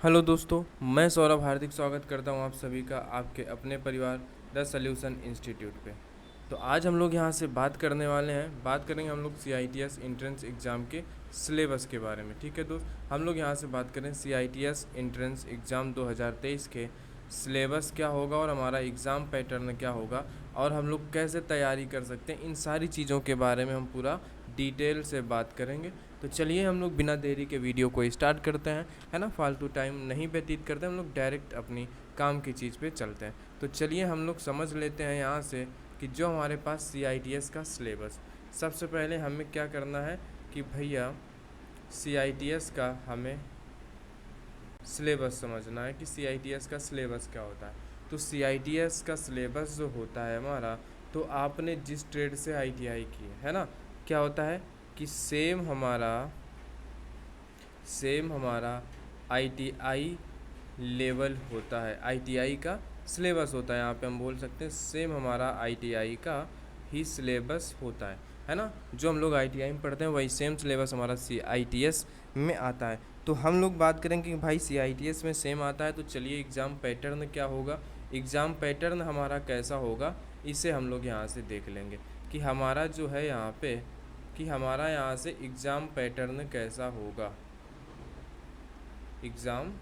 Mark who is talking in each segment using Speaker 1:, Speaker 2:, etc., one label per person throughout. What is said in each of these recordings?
Speaker 1: Hello दोस्तों, मैं सौरभ हार्दिक स्वागत करता हूं आप सभी का आपके अपने परिवार द सॉल्यूशन इंस्टीट्यूट पे। तो आज हम लोग यहां से बात करने वाले हैं, बात करेंगे हम लोग CITS एंट्रेंस एग्ज़ाम के सिलेबस के बारे में। ठीक है दोस्त, हम लोग यहां से बात करें CITS एंट्रेंस एग्ज़ाम 2023 के सिलेबस क्या होगा और हमारा एग्ज़ाम पैटर्न क्या होगा और हम लोग कैसे तैयारी कर सकते हैं, इन सारी चीज़ों के बारे में हम पूरा डिटेल से बात करेंगे। तो चलिए हम लोग बिना देरी के वीडियो को स्टार्ट करते हैं, है ना। फालतू टाइम नहीं व्यतीत करते, हम लोग डायरेक्ट अपनी काम की चीज़ पे चलते हैं। तो चलिए हम लोग समझ लेते हैं यहाँ से कि जो हमारे पास CITS का सिलेबस, सबसे पहले हमें क्या करना है कि भैया CITS का हमें सिलेबस समझना है कि CITS का सिलेबस क्या होता है। तो CITS का सिलेबस जो होता है हमारा, तो आपने जिस ट्रेड से ITI की है ना, क्या होता है कि सेम हमारा ITI लेवल होता है, ITI का सिलेबस होता है। यहाँ पे हम बोल सकते हैं सेम हमारा ITI का ही सिलेबस होता है ना। जो हम लोग ITI में पढ़ते हैं वही सेम सिलेबस हमारा CITS में आता है। तो हम लोग बात करेंगे कि भाई CITS में सेम आता है, तो चलिए एग्ज़ाम पैटर्न क्या होगा, एग्ज़ाम पैटर्न हमारा कैसा होगा, इसे हम लोग यहाँ से देख लेंगे कि हमारा जो है यहाँ पे कि हमारा यहाँ से एग्ज़ाम पैटर्न कैसा होगा। एग्ज़ाम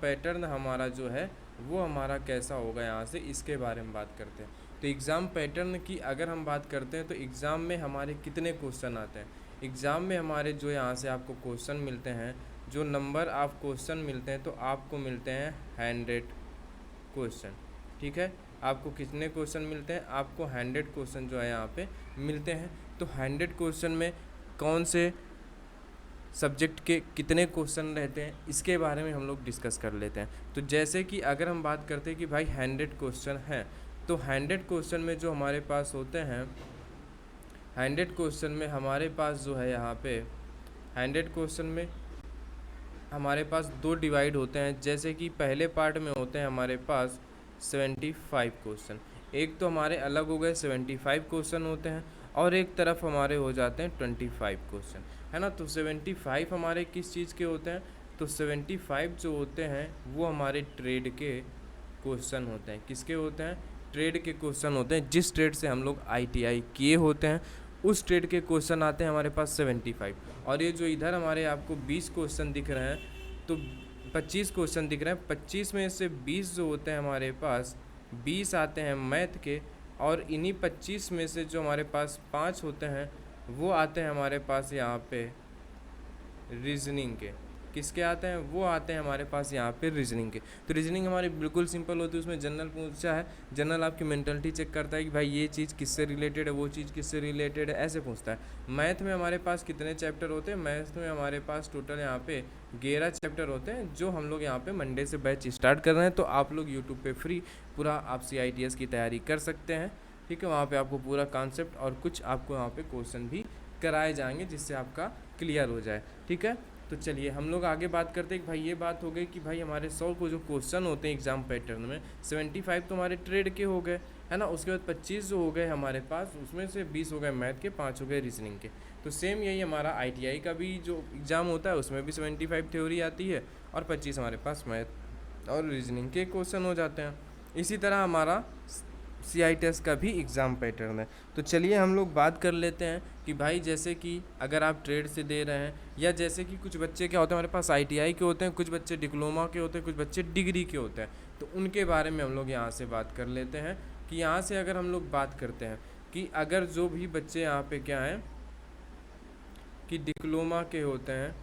Speaker 1: पैटर्न हमारा जो है वो हमारा कैसा होगा, यहाँ से इसके बारे में बात करते हैं। तो एग्ज़ाम पैटर्न की अगर हम बात करते हैं तो एग्ज़ाम में हमारे कितने क्वेश्चन आते हैं। एग्ज़ाम में हमारे जो यहाँ से आपको क्वेश्चन मिलते हैं, जो नंबर ऑफ क्वेश्चन मिलते हैं, तो आपको मिलते हैं 100 क्वेश्चन। ठीक है, आपको कितने क्वेश्चन मिलते हैं, आपको 100 क्वेश्चन जो है यहाँ पे मिलते हैं। तो 100 क्वेश्चन में कौन से सब्जेक्ट के कितने क्वेश्चन रहते हैं, इसके बारे में हम लोग डिस्कस कर लेते हैं। तो जैसे कि अगर हम बात करते हैं कि भाई 100 क्वेश्चन हैं, तो 100 क्वेश्चन में जो हमारे पास होते हैं, 100 क्वेश्चन में हमारे पास जो है यहाँ पे 100 क्वेश्चन में हमारे पास दो डिवाइड होते हैं। जैसे कि पहले पार्ट में होते हैं हमारे पास 75 क्वेश्चन, एक तो हमारे अलग हो गए 75 क्वेश्चन होते हैं, और एक तरफ हमारे हो जाते हैं 25 क्वेश्चन, है ना। तो 75 हमारे किस चीज़ के होते हैं, तो 75 जो होते हैं वो हमारे ट्रेड के क्वेश्चन होते हैं। किसके होते हैं, ट्रेड के क्वेश्चन होते हैं। जिस ट्रेड से हम लोग ITI किए होते हैं उस ट्रेड के क्वेश्चन आते हैं हमारे पास 75। और ये जो इधर हमारे आपको 20 क्वेश्चन दिख रहे हैं, तो 25 क्वेश्चन दिख रहे हैं, 25 में से 20 जो होते हैं हमारे पास, 20 आते हैं मैथ के, और इन्हीं 25 में से जो हमारे पास 5 होते हैं वो आते हैं हमारे पास यहाँ पे रीजनिंग के। किसके आते हैं, वो आते हैं हमारे पास यहाँ पे रीजनिंग के। तो रीजनिंग हमारी बिल्कुल सिंपल होती है, उसमें जनरल पूछा है, जनरल आपकी मेंटलिटी चेक करता है कि भाई ये चीज़ किससे रिलेटेड है, वो चीज़ किससे रिलेटेड है, ऐसे पूछता है। मैथ में हमारे पास कितने चैप्टर होते हैं, मैथ में हमारे पास टोटल यहाँ पे 11 चैप्टर होते हैं, जो हम लोग यहाँ पे मंडे से बैच स्टार्ट कर रहे हैं। तो आप लोग यूट्यूब पे फ्री पूरा आप CITS की तैयारी कर सकते हैं। ठीक है, वहाँ पे आपको पूरा कॉन्सेप्ट और कुछ आपको वहाँ पे क्वेश्चन भी कराए जाएंगे जिससे आपका क्लियर हो जाए। ठीक है, तो चलिए हम लोग आगे बात करते हैं कि भाई ये बात हो गई कि भाई हमारे 100 को जो क्वेश्चन होते हैं एग्ज़ाम पैटर्न में, 75 तो हमारे ट्रेड के हो गए, है ना। उसके बाद 25 जो हो गए हमारे पास, उसमें से 20 हो गए मैथ के, 5 हो गए रीजनिंग के। तो सेम यही हमारा ITI का भी जो एग्ज़ाम होता है उसमें भी 75 थ्योरी आती है और 25 हमारे पास मैथ और रीजनिंग के क्वेश्चन हो जाते हैं। इसी तरह हमारा CITS का भी एग्ज़ाम पैटर्न है। तो चलिए हम लोग बात कर लेते हैं कि भाई जैसे कि अगर आप ट्रेड से दे रहे हैं, या जैसे कि कुछ बच्चे क्या होते हैं हमारे पास ITI के होते हैं, कुछ बच्चे डिप्लोमा के होते हैं, कुछ बच्चे डिग्री के होते हैं। तो उनके बारे में हम लोग यहाँ से बात कर लेते हैं कि यहाँ से अगर हम लोग बात करते हैं कि अगर जो भी बच्चे यहाँ पे क्या हैं कि डिप्लोमा के होते हैं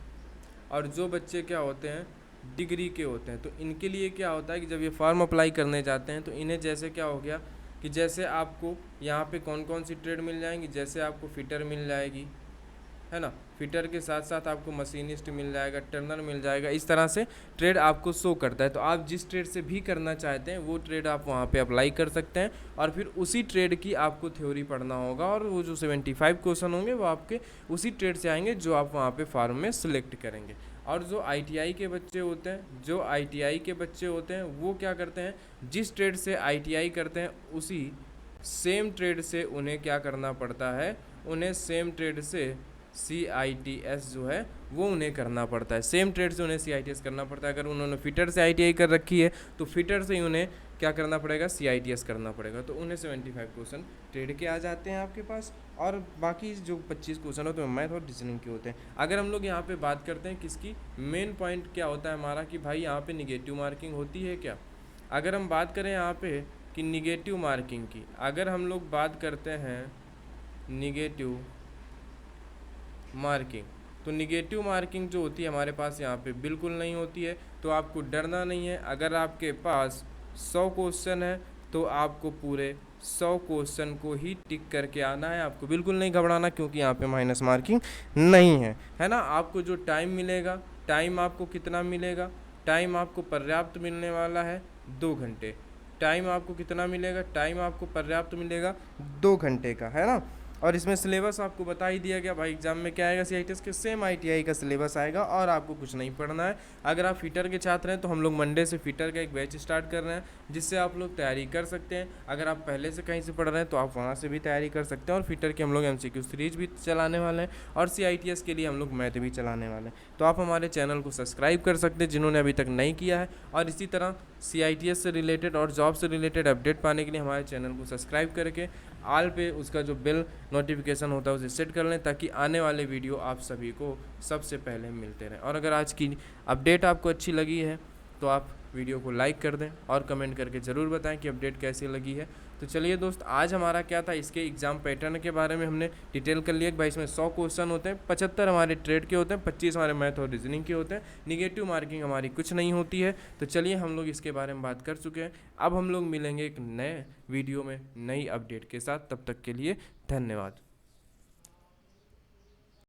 Speaker 1: और जो बच्चे क्या होते हैं डिग्री के होते हैं, तो इनके लिए क्या होता है कि जब ये फॉर्म अप्लाई करने जाते हैं तो इन्हें जैसे क्या हो गया कि जैसे आपको यहाँ पे कौन कौन सी ट्रेड मिल जाएंगी, जैसे आपको फिटर मिल जाएगी, है ना। फिटर के साथ साथ आपको मशीनिस्ट मिल जाएगा, टर्नर मिल जाएगा, इस तरह से ट्रेड आपको शो करता है। तो आप जिस ट्रेड से भी करना चाहते हैं वो ट्रेड आप वहाँ पे अप्लाई कर सकते हैं, और फिर उसी ट्रेड की आपको थ्योरी पढ़ना होगा, और वो जो 75 क्वेश्चन होंगे वो आपके उसी ट्रेड से आएंगे जो आप वहाँ पे फॉर्म में सिलेक्ट करेंगे। और जो ITI के बच्चे होते हैं, वो क्या करते हैं, जिस ट्रेड से ITI करते हैं उसी सेम ट्रेड से उन्हें क्या करना पड़ता है, उन्हें सेम ट्रेड से CITS जो है वो उन्हें करना पड़ता है, सेम ट्रेड से उन्हें CITS करना पड़ता है। अगर उन्होंने फिटर से ITI कर रखी है तो फिटर से ही उन्हें क्या करना पड़ेगा, CITS करना पड़ेगा। तो उन्हें 75 क्वेश्चन ट्रेड के आ जाते हैं आपके पास, और बाकी जो 25 क्वेश्चन होते हैं मैथ और रीजनिंग के होते हैं। अगर हम लोग यहाँ पे बात करते हैं किसकी, मेन पॉइंट क्या होता है हमारा कि भाई यहाँ पे निगेटिव मार्किंग होती है क्या। अगर हम बात करें यहाँ पे कि निगेटिव मार्किंग की, अगर हम लोग बात करते हैं निगेटिव मार्किंग, तो निगेटिव मार्किंग जो होती है हमारे पास यहाँ पे बिल्कुल नहीं होती है। तो आपको डरना नहीं है। अगर आपके पास 100 क्वेश्चन है तो आपको पूरे 100 क्वेश्चन को ही टिक करके आना है, आपको बिल्कुल नहीं घबराना, क्योंकि यहाँ पे माइनस मार्किंग नहीं है ना। आपको जो टाइम मिलेगा, टाइम आपको कितना मिलेगा, टाइम आपको पर्याप्त मिलने वाला है 2 घंटे। टाइम आपको कितना मिलेगा, टाइम आपको पर्याप्त मिलेगा 2 घंटे का, है ना। और इसमें सिलेबस आपको बता ही दिया गया भाई, एग्जाम में क्या आएगा, CITS के सेम ITI का सिलेबस आएगा और आपको कुछ नहीं पढ़ना है। अगर आप फिटर के छात्र हैं तो हम लोग मंडे से फिटर का एक बैच स्टार्ट कर रहे हैं, जिससे आप लोग तैयारी कर सकते हैं। अगर आप पहले से कहीं से पढ़ रहे हैं तो आप वहाँ से भी तैयारी कर सकते हैं। और फिटर के हम लोग MCQ सीरीज भी चलाने वाले हैं और CITS के लिए हम लोग मैथ भी चलाने वाले हैं। तो आप हमारे चैनल को सब्सक्राइब कर सकते हैं जिन्होंने अभी तक नहीं किया है, और इसी तरह CITS से रिलेटेड और जॉब से रिलेटेड अपडेट पाने के लिए हमारे चैनल को सब्सक्राइब करके ऑल पे उसका जो बेल नोटिफिकेशन होता है उसे सेट कर लें, ताकि आने वाले वीडियो आप सभी को सबसे पहले मिलते रहें। और अगर आज की अपडेट आपको अच्छी लगी है तो आप वीडियो को लाइक कर दें और कमेंट करके ज़रूर बताएं कि अपडेट कैसी लगी है। तो चलिए दोस्त, आज हमारा क्या था, इसके एग्ज़ाम पैटर्न के बारे में हमने डिटेल कर लिया कि भाई इसमें 100 क्वेश्चन होते हैं, 75 हमारे ट्रेड के होते हैं, 25 हमारे मैथ और रीजनिंग के होते हैं। निगेटिव मार्किंग हमारी कुछ नहीं होती है। तो चलिए हम लोग इसके बारे में बात कर चुके हैं। अब हम लोग मिलेंगे एक नए वीडियो में नई अपडेट के साथ, तब तक के लिए धन्यवाद।